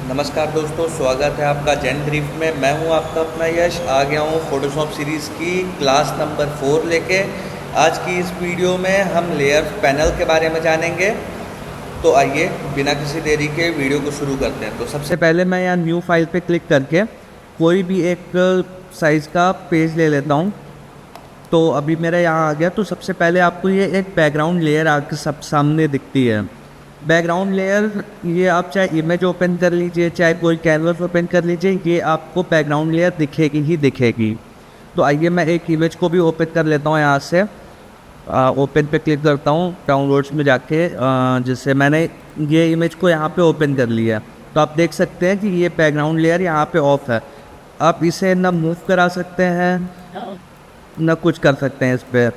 नमस्कार दोस्तों, स्वागत है आपका जेन ब्रीफ में। मैं हूं आपका अपना यश। आ गया हूं फोटोशॉप सीरीज़ की क्लास नंबर 4 लेके। आज की इस वीडियो में हम लेयर पैनल के बारे में जानेंगे। तो आइए बिना किसी देरी के वीडियो को शुरू करते हैं। तो सबसे पहले मैं यहाँ न्यू फाइल पे क्लिक करके कोई भी एक साइज़ का पेज ले लेता हूँ। तो अभी मेरा यहाँ आ गया। तो सबसे पहले आपको ये एक बैकग्राउंड लेयर आपके सब सामने दिखती है। बैकग्राउंड लेयर ये आप चाहे इमेज ओपन कर लीजिए, चाहे कोई कैनवस ओपन कर लीजिए, ये आपको बैकग्राउंड लेयर दिखेगी ही दिखेगी। तो आइए मैं एक इमेज को भी ओपन कर लेता हूँ। यहाँ से ओपन पे क्लिक करता हूँ डाउनलोड्स में जाके, जिससे मैंने ये इमेज को यहाँ पे ओपन कर लिया। तो आप देख सकते हैं कि ये बैकग्राउंड लेयर यहाँ पे ऑफ है। आप इसे ना मूव करा सकते हैं ना कुछ कर सकते हैं इस पर।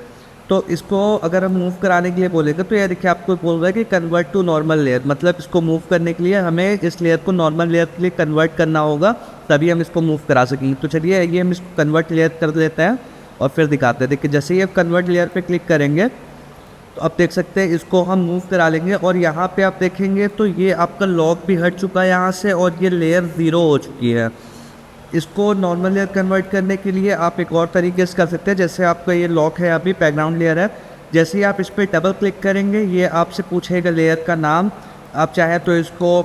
तो इसको अगर हम मूव कराने के लिए बोलेंगे तो ये देखिए आपको बोल रहा है कि कन्वर्ट टू नॉर्मल लेयर, मतलब इसको मूव करने के लिए हमें इस लेयर को नॉर्मल लेयर के लिए कन्वर्ट करना होगा, तभी हम इसको मूव करा सकेंगे। तो चलिए ये हम इसको कन्वर्ट लेयर कर लेते हैं और फिर दिखाते हैं। देखिए जैसे ही आप कन्वर्ट लेयर पे क्लिक करेंगे तो आप देख सकते हैं इसको हम मूव करा लेंगे और यहाँ पे आप देखेंगे तो ये आपका लॉक भी हट चुका है यहाँ से और ये लेयर 0 हो चुकी है। इसको नॉर्मल लेयर कन्वर्ट करने के लिए आप एक और तरीके से कर सकते हैं। जैसे आपका ये लॉक है, अभी बैकग्राउंड लेयर है, जैसे ही आप इस पर डबल क्लिक करेंगे ये आपसे पूछेगा लेयर का नाम। आप चाहे तो इसको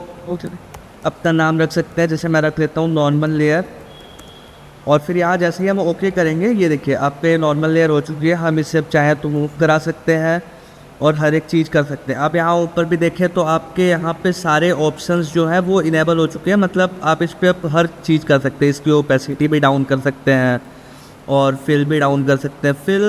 अपना नाम रख सकते हैं, जैसे मैं रख लेता हूँ नॉर्मल लेयर। और फिर यहाँ जैसे ही हम ओके करेंगे ये देखिए आपके नॉर्मल लेयर हो चुकी है। हम इसे चाहे तो मूव करा सकते हैं और हर एक चीज़ कर सकते हैं। आप यहाँ ऊपर भी देखें तो आपके यहाँ पे सारे ऑप्शंस जो है वो इनेबल हो चुके हैं, मतलब आप इस पर हर चीज़ कर सकते हैं। इसकी ओपेसिटी भी डाउन कर सकते हैं और फिल भी डाउन कर सकते हैं। फिल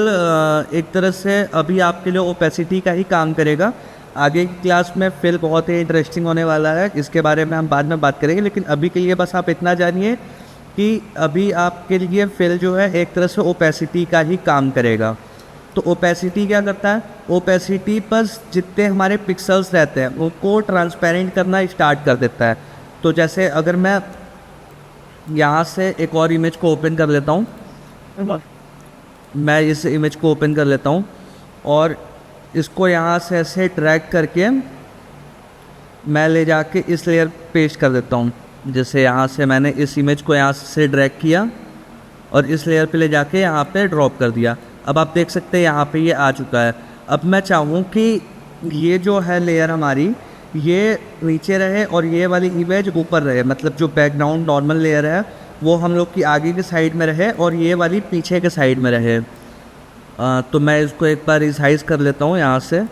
एक तरह से अभी आपके लिए ओपेसिटी का ही काम करेगा। आगे की क्लास में फिल बहुत ही इंटरेस्टिंग होने वाला है, इसके बारे में हम बाद में बात करेंगे। लेकिन अभी के लिए बस आप इतना जानिए कि अभी आपके लिए फिल जो है एक तरह से ओपेसिटी का ही काम करेगा। तो ओपेसिटी क्या करता है? ओपेसिटी पर जितने हमारे पिक्सल्स रहते हैं उनको ट्रांसपेरेंट करना स्टार्ट कर देता है। तो जैसे अगर मैं यहाँ से एक और इमेज को ओपन कर लेता हूँ, मैं इस इमेज को ओपन कर लेता हूँ और इसको यहाँ से ऐसे ड्रैग करके मैं ले जाके इस लेयर पेस्ट कर देता हूँ। जैसे यहाँ से मैंने इस इमेज को यहाँ से ड्रैग किया और इस लेयर पे ले जाके यहाँ पे ड्रॉप कर दिया। अब आप देख सकते हैं यहाँ पे ये आ चुका है। अब मैं चाहूँ कि ये जो है लेयर हमारी ये नीचे रहे और ये वाली इमेज ऊपर रहे, मतलब जो बैकग्राउंड नॉर्मल लेयर है वो हम लोग की आगे की साइड में रहे और ये वाली पीछे के साइड में रहे। तो मैं इसको एक बार रिसाइज़ कर लेता हूँ यहाँ से।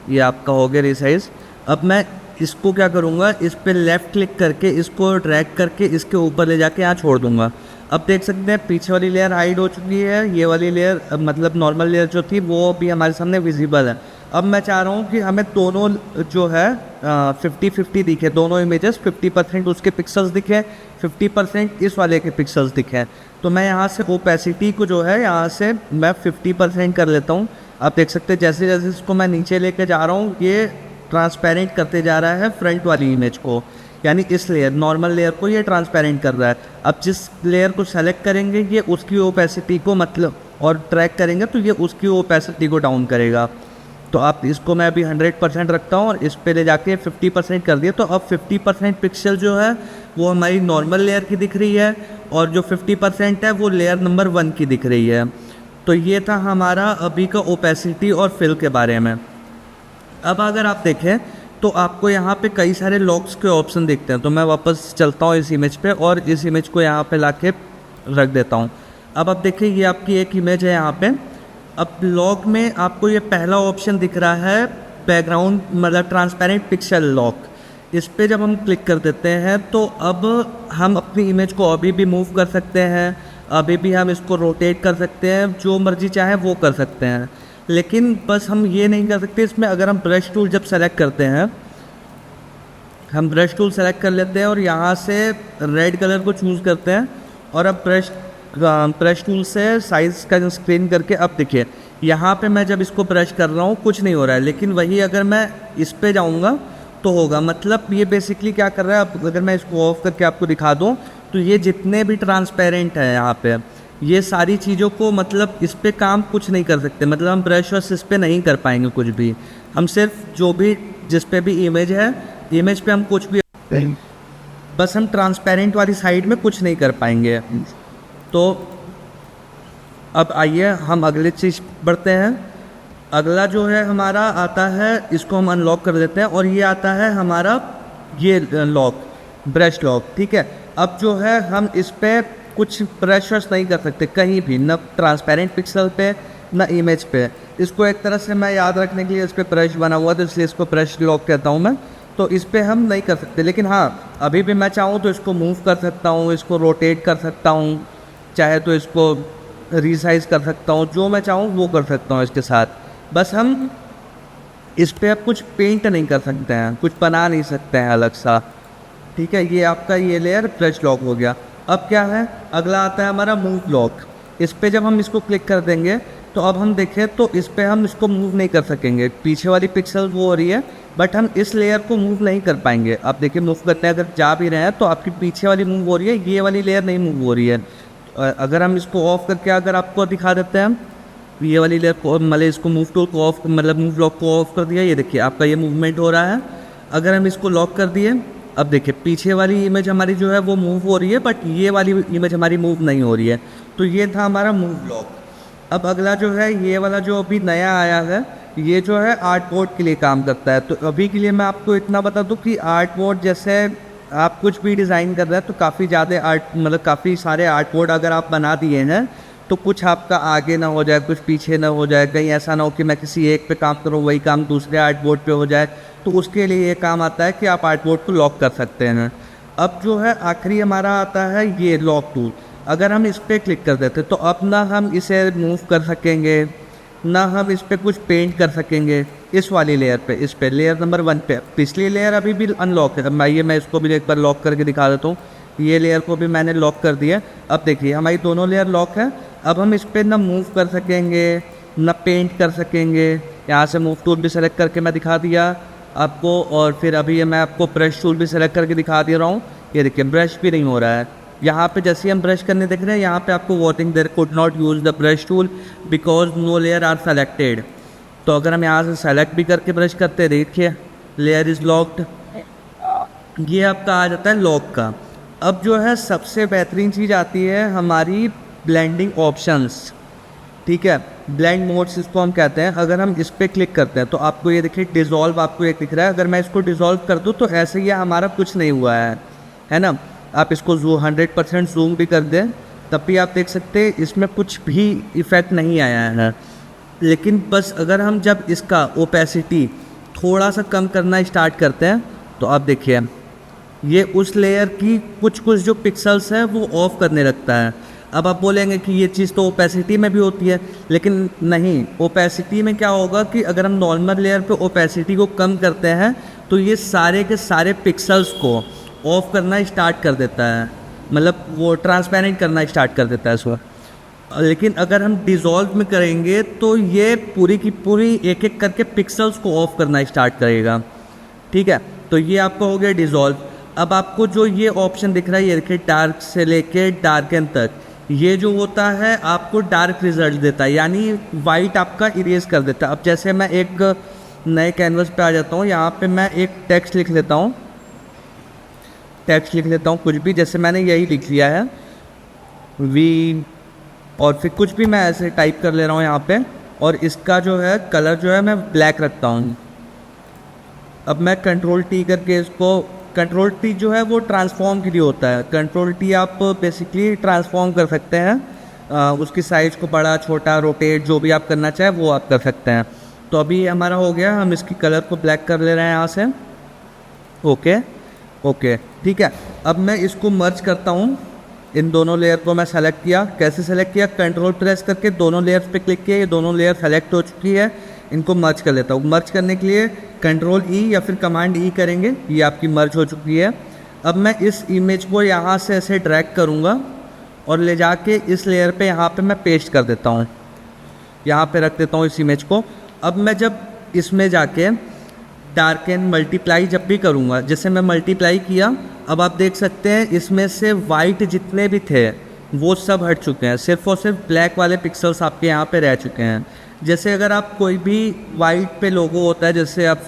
ये आपका हो गया रिसाइज़। अब मैं इसको क्या करूँगा, इस पर लेफ़्ट क्लिक करके इसको ड्रैग करके इसके ऊपर ले जाके यहाँ छोड़ दूँगा। अब देख सकते हैं पीछे वाली लेयर हाइड हो चुकी है, ये वाली लेयर मतलब नॉर्मल लेयर जो थी वो भी हमारे सामने विजिबल है। अब मैं चाह रहा हूँ कि हमें दोनों जो है 50-50 दिखे, दोनों इमेजेस 50% उसके पिक्सल्स दिखे, 50% इस वाले के पिक्सल्स दिखे। तो मैं यहाँ से ओपेसिटी को जो है यहाँ से मैं 50% कर लेता हूँ। आप देख सकते हैं जैसे जैसे इसको मैं नीचे लेके जा रहा हूँ ये ट्रांसपेरेंट करते जा रहा है फ्रंट वाली इमेज को, यानी इस लेयर नॉर्मल लेयर को ये ट्रांसपेरेंट कर रहा है। अब जिस लेयर को सेलेक्ट करेंगे ये उसकी ओपेसिटी को मतलब और ट्रैक करेंगे तो ये उसकी ओपेसिटी को डाउन करेगा। तो आप इसको मैं अभी 100% रखता हूँ और इस पे ले जाके 50% कर दिया। तो अब 50% पिक्सल जो है वो हमारी नॉर्मल लेयर की दिख रही है और जो 50% है वो लेयर नंबर 1 की दिख रही है। तो ये था हमारा अभी का ओपेसिटी और फिल के बारे में। अब अगर आप देखें तो आपको यहाँ पे कई सारे लॉक्स के ऑप्शन दिखते हैं। तो मैं वापस चलता हूँ इस इमेज पे और इस इमेज को यहाँ पे लाके रख देता हूँ। अब आप देखिए ये आपकी एक इमेज है यहाँ पे। अब लॉक में आपको ये पहला ऑप्शन दिख रहा है बैकग्राउंड मतलब ट्रांसपेरेंट पिक्सल लॉक। इस पर जब हम क्लिक कर देते हैं तो अब हम अपनी इमेज को अभी भी मूव कर सकते हैं, अभी भी हम इसको रोटेट कर सकते हैं, जो मर्जी चाहे वो कर सकते हैं। लेकिन बस हम ये नहीं कर सकते इसमें, अगर हम ब्रश टूल जब सेलेक्ट करते हैं, हम ब्रश टूल सेलेक्ट कर लेते हैं और यहाँ से रेड कलर को चूज़ करते हैं और अब ब्रश टूल से साइज़ का स्क्रीन करके अब देखिए यहाँ पे मैं जब इसको ब्रश कर रहा हूँ कुछ नहीं हो रहा है, लेकिन वही अगर मैं इस पे जाऊँगा तो होगा। मतलब ये बेसिकली क्या कर रहा है, अब अगर मैं इसको ऑफ करके आपको दिखा दूँ तो ये जितने भी ट्रांसपेरेंट है यहाँ पे ये सारी चीज़ों को मतलब इस पे काम कुछ नहीं कर सकते, मतलब हम ब्रश वश इस पे नहीं कर पाएंगे कुछ भी। हम सिर्फ जो भी जिस पे भी इमेज है इमेज पे हम कुछ भी बस हम ट्रांसपेरेंट वाली साइड में कुछ नहीं कर पाएंगे। तो अब आइए हम अगले चीज़ बढ़ते हैं। अगला जो है हमारा आता है, इसको हम अनलॉक कर देते हैं, और ये आता है हमारा ये लॉक, ब्रश लॉक। ठीक है, अब जो है हम इस पर कुछ ब्रश वश नहीं कर सकते कहीं भी, न ट्रांसपेरेंट पिक्सल पे न इमेज पे। इसको एक तरह से मैं याद रखने के लिए इस पर ब्रश बना हुआ, तो इसलिए इसको ब्रश लॉक कहता हूँ मैं। तो इस पर हम नहीं कर सकते, लेकिन हाँ अभी भी मैं चाहूँ तो इसको मूव कर सकता हूँ, इसको रोटेट कर सकता हूँ, चाहे तो इसको रीसाइज कर सकता हूँ, जो मैं चाहूँ वो कर सकता हूँ इसके साथ। बस हम इस पर अब कुछ पेंट नहीं कर सकते हैं, कुछ बना नहीं सकते हैं अलग सा। ठीक है, ये आपका ये लेयर ब्रश लॉक हो गया। अब क्या है, अगला आता है हमारा मूव लॉक। इस पर जब हम इसको क्लिक कर देंगे तो अब हम देखें तो इस पर हम इसको मूव नहीं कर सकेंगे, पीछे वाली पिक्सल वो हो रही है, बट हम इस लेयर को मूव नहीं कर पाएंगे। आप देखिए मूव करते हैं, अगर जा भी रहे हैं तो आपकी पीछे वाली मूव हो रही है, ये वाली लेयर नहीं मूव हो रही है। अगर हम इसको ऑफ करके अगर आपको दिखा देते हैं, ये वाली लेयर को, मतलब इसको मूव टूल को ऑफ, मतलब मूव लॉक को ऑफ कर दिया, ये देखिए आपका ये मूवमेंट हो रहा है। अगर हम इसको लॉक कर दिए, अब देखिए पीछे वाली इमेज हमारी जो है वो मूव हो रही है, बट ये वाली इमेज हमारी मूव नहीं हो रही है। तो ये था हमारा मूव लॉक। अब अगला जो है ये वाला जो अभी नया आया है, ये जो है आर्ट बोर्ड के लिए काम करता है। तो अभी के लिए मैं आपको इतना बता दूं कि आर्ट बोर्ड, जैसे आप कुछ भी डिज़ाइन कर रहे हैं तो काफ़ी ज़्यादा मतलब काफ़ी सारे आर्ट बोर्ड अगर आप बना दिए हैं तो कुछ आपका आगे ना हो जाए, कुछ पीछे ना हो जाए, कहीं ऐसा ना हो कि मैं किसी एक पे काम करूँ वही काम दूसरे आर्ट बोर्ड पे हो जाए। तो उसके लिए ये काम आता है कि आप आर्ट बोर्ड को लॉक कर सकते हैं। अब जो है आखिरी हमारा आता है ये लॉक टूल। अगर हम इस पर क्लिक कर देते तो अब ना हम इसे मूव कर सकेंगे, ना हम इस पर कुछ पेंट कर सकेंगे इस वाली लेयर पे, इस पे लेयर नंबर 1 पे। पिछली लेयर अभी भी अनलॉक है। मैं इसको भी एक बार लॉक करके दिखा देता हूँ। ये लेयर को भी मैंने लॉक कर दिया। अब देखिए हमारी दोनों लेयर लॉक है। अब हम इस पर ना मूव कर सकेंगे ना पेंट कर सकेंगे। यहाँ से मूव टूल भी सेलेक्ट करके मैं दिखा दिया आपको, और फिर अभी ये मैं आपको ब्रश टूल भी सेलेक्ट करके दिखा दे रहा हूँ। ये देखिए ब्रश भी नहीं हो रहा है। यहाँ पे जैसे हम ब्रश करने देख रहे हैं, यहाँ पे आपको warning there could not use the brush tool because no layer are selected. तो अगर हम यहाँ से सेलेक्ट भी करके ब्रश करते, देखिए लेयर इज़ लॉक्ड, ये आपका आ जाता है लॉक का। अब जो है सबसे बेहतरीन चीज़ आती है हमारी ब्लेंडिंग ऑप्शंस। ठीक है, ब्लेंड मोड्स इसको हम कहते हैं। अगर हम इस पर क्लिक करते हैं तो आपको ये देखिए डिज़ोल्व आपको एक दिख रहा है। अगर मैं इसको डिज़ोल्व कर दूँ तो ऐसे ही हमारा कुछ नहीं हुआ है ना। आप इसको 100% जूम भी कर दें तब भी आप देख सकते हैं इसमें कुछ भी इफ़ेक्ट नहीं आया है। लेकिन बस अगर हम जब इसका ओपेसिटी थोड़ा सा कम करना स्टार्ट करते हैं तो आप देखिए ये उस लेयर की कुछ जो पिक्सल्स हैं वो ऑफ करने लगता है। अब आप बोलेंगे कि ये चीज़ तो ओपेसिटी में भी होती है, लेकिन नहीं। ओपेसिटी में क्या होगा कि अगर हम नॉर्मल लेयर पे ओपेसिटी को कम करते हैं तो ये सारे के सारे पिक्सल्स को ऑफ करना स्टार्ट कर देता है, मतलब वो ट्रांसपेरेंट करना स्टार्ट कर देता है इसको। लेकिन अगर हम डिज़ोल्व में करेंगे तो ये पूरी की पूरी एक एक करके पिक्सल्स को ऑफ करना स्टार्ट करेगा। ठीक है, तो ये आपका हो गया डिज़ोल्व। अब आपको जो ये ऑप्शन दिख रहा है, ये देखिए डार्क से लेके डार्कन तक, ये जो होता है आपको डार्क रिजल्ट देता है, यानी वाइट आपका इरेज कर देता है। अब जैसे मैं एक नए कैनवस पे आ जाता हूँ, यहाँ पे मैं एक टेक्स्ट लिख लेता हूँ, कुछ भी, जैसे मैंने यही लिख लिया है वी, और फिर कुछ भी मैं ऐसे टाइप कर ले रहा हूँ यहाँ पे, और इसका जो है कलर जो है मैं ब्लैक रखता हूँ। अब मैं कंट्रोल टी करके इसको, कंट्रोल टी जो है वो ट्रांसफॉर्म के लिए होता है। कंट्रोल टी आप बेसिकली ट्रांसफॉर्म कर सकते हैं, उसकी साइज़ को बड़ा छोटा रोटेट जो भी आप करना चाहें वो आप कर सकते हैं। तो अभी हमारा हो गया, हम इसकी कलर को ब्लैक कर ले रहे हैं यहाँ से। ओके ठीक है। अब मैं इसको मर्ज करता हूँ, इन दोनों लेयर को मैं सेलेक्ट किया। कैसे सेलेक्ट किया, कंट्रोल प्रेस करके दोनों लेयर्स पे क्लिक किया, ये दोनों लेयर सेलेक्ट हो चुकी है। इनको मर्ज कर लेता हूँ। मर्ज करने के लिए कंट्रोल ई या फिर कमांड ई करेंगे, ये आपकी मर्ज हो चुकी है। अब मैं इस इमेज को यहाँ से ऐसे ड्रैग करूँगा और ले जाके इस लेयर पे यहाँ पे मैं पेस्ट कर देता हूँ, यहाँ पे रख देता हूँ इस इमेज को। अब मैं जब इसमें जाके डार्कन मल्टीप्लाई जब भी करूँगा, जैसे मैं मल्टीप्लाई किया, अब आप देख सकते हैं इसमें से वाइट जितने भी थे वो सब हट चुके हैं, सिर्फ और सिर्फ ब्लैक वाले पिक्सल्स आपके यहाँ पे रह चुके हैं। जैसे अगर आप कोई भी वाइट पे लोगो होता है, जैसे आप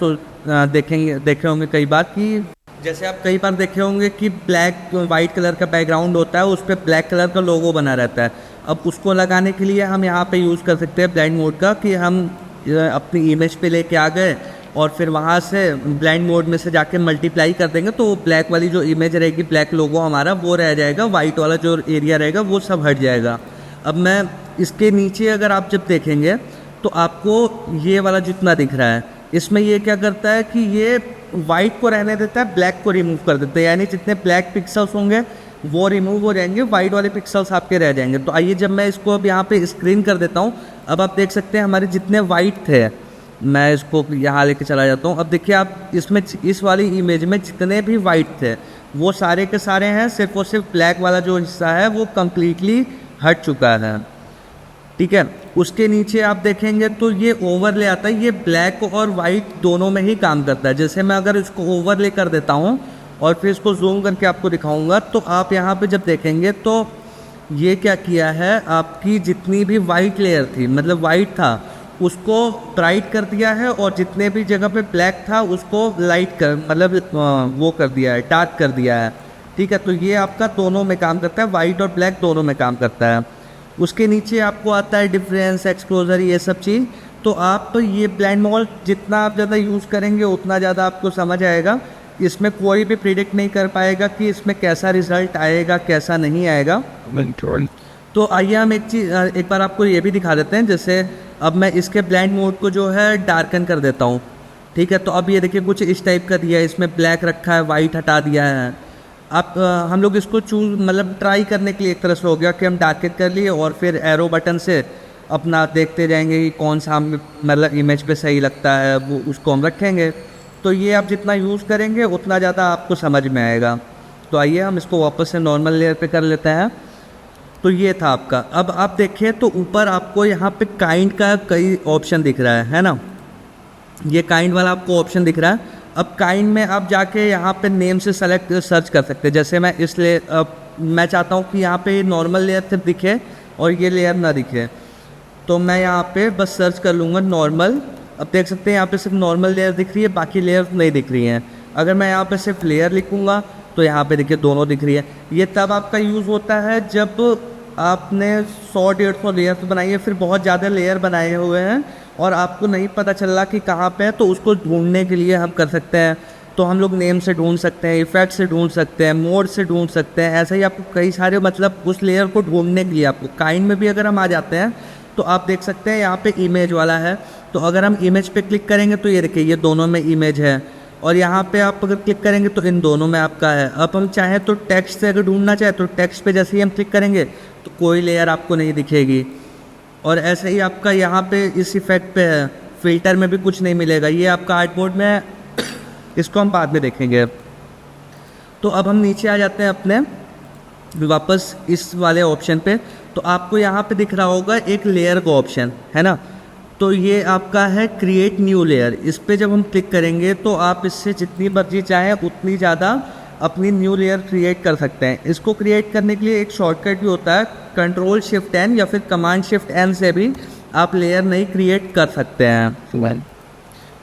देखे होंगे कई बार कि जैसे आप कई बार देखे होंगे कि ब्लैक वाइट कलर का बैकग्राउंड होता है, उस पर ब्लैक कलर का लोगो बना रहता है। अब उसको लगाने के लिए हम यहाँ पे यूज़ कर सकते हैं ब्लेंड मोड का, कि हम अपनी इमेज पे लेके आ गए और फिर वहाँ से ब्लेंड मोड में से जाके मल्टीप्लाई कर देंगे, तो ब्लैक वाली जो इमेज रहेगी, ब्लैक लोगो हमारा वो रह जाएगा, वाइट वाला जो एरिया रहेगा वो सब हट जाएगा। अब मैं इसके नीचे अगर आप जब देखेंगे तो आपको ये वाला जितना दिख रहा है, इसमें ये क्या करता है कि ये वाइट को रहने देता है, ब्लैक को रिमूव कर देता है, यानी जितने ब्लैक पिक्सल्स होंगे वो रिमूव हो जाएंगे, वाइट वाले पिक्सल्स आपके रह जाएंगे। तो आइए जब मैं इसको अब यहाँ पे स्क्रीन कर देता हूँ, अब आप देख सकते हैं हमारे जितने वाइट थे, मैं इसको यहाँ लेके चला जाता हूँ। अब देखिए आप इसमें इस वाली इमेज में जितने भी वाइट थे वो सारे के सारे हैं, सिर्फ और सिर्फ ब्लैक वाला जो हिस्सा है वो कम्प्लीटली हट चुका है, ठीक है। उसके नीचे आप देखेंगे तो ये ओवरले आता है, ये ब्लैक और वाइट दोनों में ही काम करता है। जैसे मैं अगर इसको ओवरले कर देता हूँ और फिर इसको जूम करके आपको दिखाऊंगा, तो आप यहाँ पे जब देखेंगे तो ये क्या किया है, आपकी जितनी भी वाइट लेयर थी, मतलब वाइट था, उसको ब्राइट कर दिया है, और जितने भी जगह पे ब्लैक था उसको लाइट कर, मतलब वो कर दिया है, डार्क कर दिया है, ठीक है। तो ये आपका दोनों में काम करता है, वाइट और ब्लैक दोनों में काम करता है। उसके नीचे आपको आता है डिफरेंस, एक्सपोजर, ये सब चीज़। तो आप तो ये ब्लेंड मोड जितना आप ज़्यादा यूज़ करेंगे उतना ज़्यादा आपको समझ आएगा। इसमें कोई भी प्रिडिक्ट नहीं कर पाएगा कि इसमें कैसा रिज़ल्ट आएगा, कैसा नहीं आएगा। तो आइए हम एक बार आपको ये भी दिखा देते हैं। जैसे अब मैं इसके ब्लेंड मोड को जो है डार्कन कर देता हूँ, ठीक है। तो अब ये देखिए कुछ इस टाइप का दिया है, इसमें ब्लैक रखा है, वाइट हटा दिया है। आप हम लोग इसको चूज मतलब ट्राई करने के लिए एक तरह से हो गया कि हम डार्केट कर लिए और फिर एरो बटन से अपना देखते जाएंगे कि कौन सा हम मतलब इमेज पे सही लगता है, वो उसको हम रखेंगे। तो ये आप जितना यूज़ करेंगे उतना ज़्यादा आपको समझ में आएगा। तो आइए हम इसको वापस से नॉर्मल लेयर पे कर लेते हैं। तो ये था आपका। अब आप देखिए तो ऊपर आपको यहाँ पे काइंड का कई ऑप्शन दिख रहा है ना, ये काइंड वाला आपको ऑप्शन दिख रहा है। अब काइंड में आप जाके यहाँ पे नेम से सेलेक्ट सर्च कर सकते हैं। जैसे मैं इसलिए मैं चाहता हूँ कि यहाँ पे नॉर्मल लेयर सिर्फ दिखे और ये लेयर ना दिखे, तो मैं यहाँ पे बस सर्च कर लूँगा नॉर्मल। अब देख सकते हैं यहाँ पे सिर्फ नॉर्मल लेयर दिख रही है, बाकी लेयर नहीं दिख रही हैं। अगर मैं यहाँ पे सिर्फ लेयर लिखूँगा तो यहाँ पे देखिए दोनों दिख रही है। ये तब आपका यूज़ होता है जब आपने 100-150 लेयर्स बनाई है, फिर बहुत ज़्यादा लेयर बनाए हुए हैं और आपको नहीं पता चल रहा कि कहाँ पे है, तो उसको ढूंढने के लिए हम कर सकते हैं। तो हम लोग नेम से ढूंढ सकते हैं, इफेक्ट से ढूंढ सकते हैं, मोड से ढूंढ सकते हैं। ऐसे ही आपको कई सारे मतलब उस लेयर को ढूंढने के लिए आपको काइंड में भी अगर हम आ जाते हैं तो आप देख सकते हैं यहाँ पे इमेज वाला है। तो अगर हम इमेज पे क्लिक करेंगे तो ये देखिए ये दोनों में इमेज है, और यहाँ पे आप अगर क्लिक करेंगे तो इन दोनों में आपका है। अब हम चाहें तो टेक्स्ट से अगर ढूंढना चाहे तो टेक्स्ट पे जैसे ही हम क्लिक करेंगे तो कोई लेयर आपको नहीं दिखेगी। और ऐसे ही आपका यहाँ पे इस इफेक्ट पे है, फिल्टर में भी कुछ नहीं मिलेगा। ये आपका आर्ट बोर्ड में है, इसको हम बाद में देखेंगे। तो अब हम नीचे आ जाते हैं अपने वापस इस वाले ऑप्शन पे। तो आपको यहाँ पे दिख रहा होगा एक लेयर का ऑप्शन है ना, तो ये आपका है क्रिएट न्यू लेयर। इस पर जब हम क्लिक करेंगे तो आप इससे जितनी मर्जी चाहें उतनी ज़्यादा अपनी न्यू लेयर क्रिएट कर सकते हैं। इसको क्रिएट करने के लिए एक शॉर्टकट भी होता है, Ctrl+Shift+N या फिर Command+Shift+N से भी आप लेयर नहीं क्रिएट कर सकते हैं।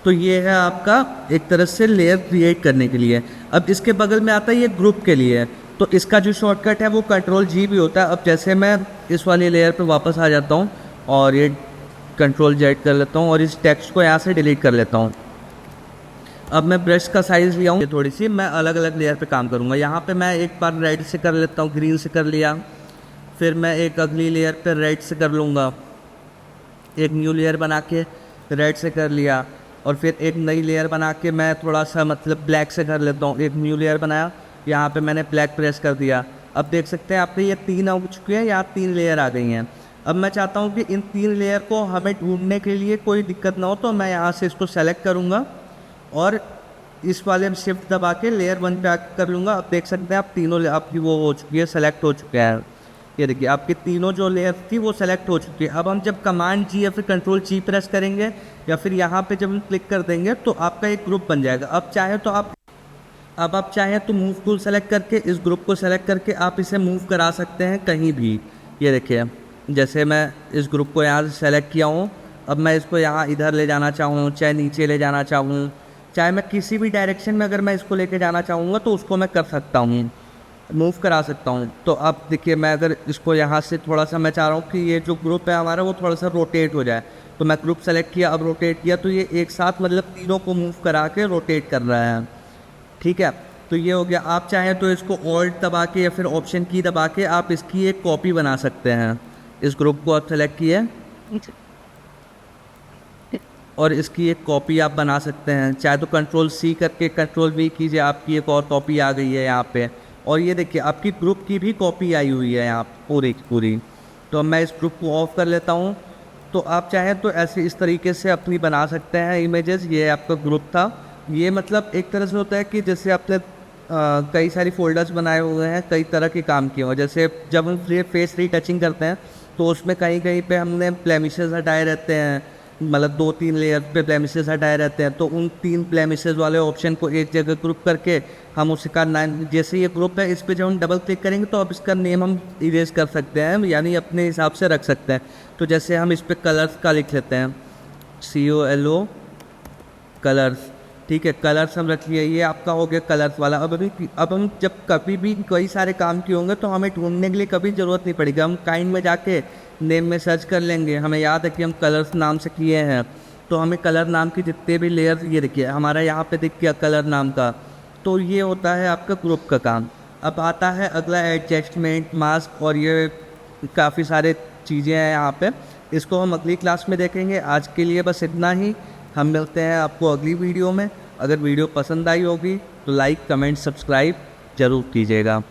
तो ये है आपका एक तरह से लेयर क्रिएट करने के लिए। अब इसके बगल में आता है ये ग्रुप के लिए, तो इसका जो शॉर्टकट है वो Ctrl+G भी होता है। अब जैसे मैं इस वाली लेयर पे वापस आ जाता हूँ और ये Ctrl+Z कर लेता हूँ और इस टेक्स्ट को यहाँ से डिलीट कर लेता हूँ। अब मैं ब्रश का साइज़ लिया हूँ थोड़ी सी, मैं अलग अलग लेयर पे काम करूँगा। यहाँ पे मैं एक बार रेड से कर लेता हूँ, ग्रीन से कर लिया, फिर मैं एक अगली लेयर पे रेड से कर लूँगा, एक न्यू लेयर बना के रेड से कर लिया, और फिर एक नई लेयर बना के मैं थोड़ा सा मतलब ब्लैक से कर लेता हूँ। एक न्यू लेयर बनाया, यहाँ पे मैंने ब्लैक प्रेस कर दिया। अब देख सकते हैं आप पे ये 3 हो चुके हैं, यहाँ 3 लेयर आ गई हैं। अब मैं चाहता हूँ कि इन 3 लेयर को हमें ढूंढने के लिए कोई दिक्कत ना हो, तो मैं यहाँ से इसको सेलेक्ट करूँगा और इस वाले में शिफ्ट दबा के लेयर 1 पे आके कर लूँगा। अब देख सकते हैं आप तीनों आपकी वो हो चुकी है, सेलेक्ट हो चुके हैं। ये देखिए आपकी तीनों जो लेयर थी वो सेलेक्ट हो चुकी है। अब हम जब Command+G या फिर Ctrl+G प्रेस करेंगे या फिर यहाँ पे जब हम क्लिक कर देंगे तो आपका एक ग्रुप बन जाएगा। अब आप चाहें तो मूव टूल सेलेक्ट करके इस ग्रुप को सेलेक्ट करके आप इसे मूव करा सकते हैं कहीं भी। ये देखिए जैसे मैं इस ग्रुप को यहाँ से सेलेक्ट किया हूँ, अब मैं इसको यहाँ इधर ले जाना चाहूँ, चाहे नीचे ले जाना चाहूँ, चाहे मैं किसी भी डायरेक्शन में अगर मैं इसको लेके जाना चाहूँगा तो उसको मैं कर सकता हूँ, मूव करा सकता हूँ। तो अब देखिए मैं अगर इसको यहाँ से थोड़ा सा मैं चाह रहा हूँ कि ये जो ग्रुप है हमारा वो थोड़ा सा रोटेट हो जाए, तो मैं ग्रुप सेलेक्ट किया, अब रोटेट किया, तो ये एक साथ मतलब तीनों को मूव करा के रोटेट कर रहा है। ठीक है, तो ये हो गया। आप चाहें तो इसको ऑल्ट दबा के या फिर ऑप्शन की दबा के आप इसकी एक कॉपी बना सकते हैं। इस ग्रुप को आप सेलेक्ट किए और इसकी एक कॉपी आप बना सकते हैं, चाहे तो कंट्रोल सी करके कंट्रोल वी कीजिए, आपकी एक और कॉपी आ गई है यहाँ पे। और ये देखिए आपकी ग्रुप की भी कॉपी आई हुई है यहाँ पूरी की पूरी। तो अब मैं इस ग्रुप को ऑफ कर लेता हूँ। तो आप चाहें तो ऐसे इस तरीके से अपनी बना सकते हैं इमेजेस। ये आपका ग्रुप था, ये मतलब एक तरह से होता है कि जैसे आपने कई सारी फोल्डर्स बनाए हुए हैं, कई तरह के काम किए हुए। जैसे जब हम फेस रीटचिंग करते हैं तो उसमें कहीं कहीं पे हमने ब्लेमिशेस हटाए रहते हैं, मतलब 2-3 लेयर पे ब्लेमिशेस हटाए रहते हैं, तो उन 3 ब्लेमिशेस वाले ऑप्शन को एक जगह ग्रुप करके हम उसका नाम, जैसे ये ग्रुप है इस पर जब हम डबल क्लिक करेंगे तो अब इसका नेम हम इरेज कर सकते हैं, यानी अपने हिसाब से रख सकते हैं। तो जैसे हम इस पर कलर्स का लिख लेते हैं, COLO कलर्स। ठीक है, कलर्स हम रख लिए, ये आपका हो गया कलर्स वाला। अब हम जब कभी भी कई सारे काम किए होंगे तो हमें ढूंढने के लिए कभी ज़रूरत नहीं पड़ेगी, हम काइंड में जाके नेम में सर्च कर लेंगे। हमें याद है कि हम कलर्स नाम से किए हैं, तो हमें कलर नाम की जितने भी लेयर्स, ये देखिए हमारा यहाँ पे दिख गया कलर नाम का। तो ये होता है आपका ग्रुप का काम। अब आता है अगला एडजस्टमेंट, मास्क, और ये काफ़ी सारे चीज़ें हैं यहाँ पे, इसको हम अगली क्लास में देखेंगे। आज के लिए बस इतना ही, हम मिलते हैं आपको अगली वीडियो में। अगर वीडियो पसंद आई होगी तो लाइक, कमेंट, सब्सक्राइब ज़रूर कीजिएगा।